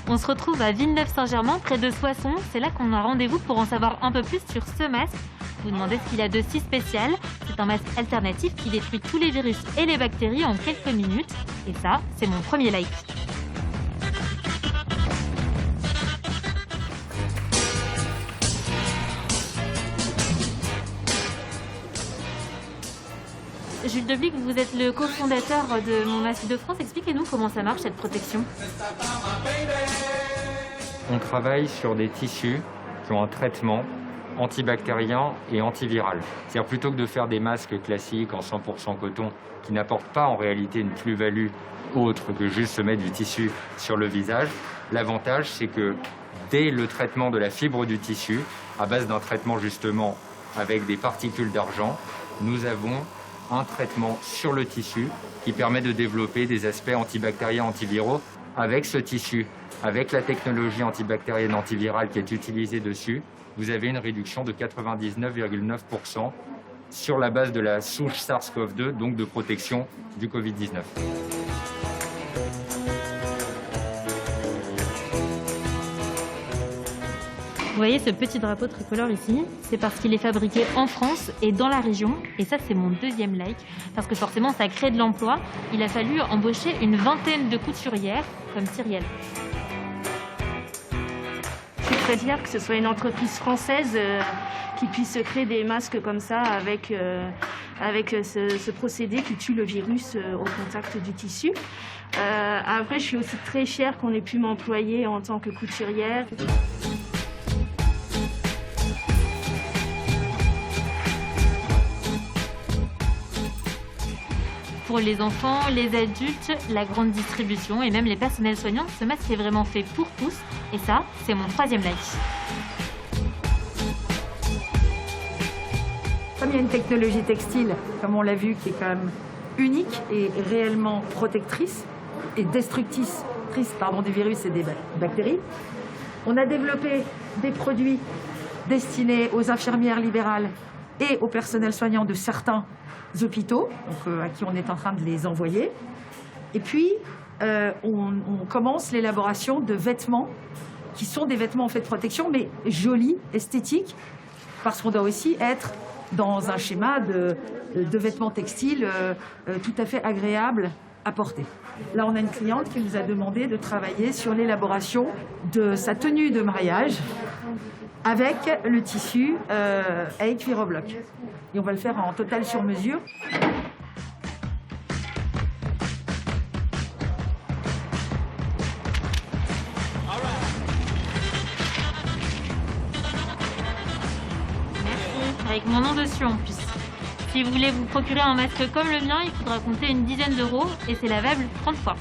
On se retrouve à Villeneuve-Saint-Germain, près de Soissons. C'est là qu'on a rendez-vous pour en savoir un peu plus sur ce masque. Vous demandez ce qu'il a de si spécial. C'est un masque alternatif qui détruit tous les virus et les bactéries en quelques minutes. Et ça, c'est mon premier like. Jules Deblic, vous êtes le cofondateur de Mon Masque de France. Expliquez-nous comment ça marche, cette protection. On travaille sur des tissus qui ont un traitement antibactérien et antiviral. C'est-à-dire plutôt que de faire des masques classiques en 100% coton qui n'apportent pas en réalité une plus-value autre que juste se mettre du tissu sur le visage, l'avantage c'est que dès le traitement de la fibre du tissu, à base d'un traitement justement avec des particules d'argent, nous avons un traitement sur le tissu qui permet de développer des aspects antibactériens, antiviraux avec ce tissu, avec la technologie antibactérienne antivirale qui est utilisée dessus. Vous avez une réduction de 99,9% sur la base de la souche SARS-CoV-2, donc de protection du Covid-19. Vous voyez ce petit drapeau tricolore ici, c'est parce qu'il est fabriqué en France et dans la région. Et ça, c'est mon deuxième like, parce que forcément, ça crée de l'emploi. Il a fallu embaucher une vingtaine de couturières, comme Cyrielle. Je suis très fière que ce soit une entreprise française qui puisse créer des masques comme ça avec ce procédé qui tue le virus au contact du tissu. Après, je suis aussi très fière qu'on ait pu m'employer en tant que couturière. Pour les enfants, les adultes, la grande distribution et même les personnels soignants, ce masque est vraiment fait pour tous. Et ça, c'est mon troisième like. Comme il y a une technologie textile, comme on l'a vu, qui est quand même unique et réellement protectrice et destructrice du virus et des bactéries, on a développé des produits destinés aux infirmières libérales et au personnel soignant de certains hôpitaux, donc, à qui on est en train de les envoyer. Et puis, on commence l'élaboration de vêtements qui sont des vêtements en fait de protection, mais jolis, esthétiques, parce qu'on doit aussi être dans un schéma de vêtements textiles tout à fait agréables à porter. Là, on a une cliente qui nous a demandé de travailler sur l'élaboration de sa tenue de mariage avec le tissu à Equirobloc. Et on va le faire en total sur mesure. Merci. Avec mon nom dessus en plus. Si vous voulez vous procurer un masque comme le mien, il faudra compter une dizaine d'euros et c'est lavable 30 fois.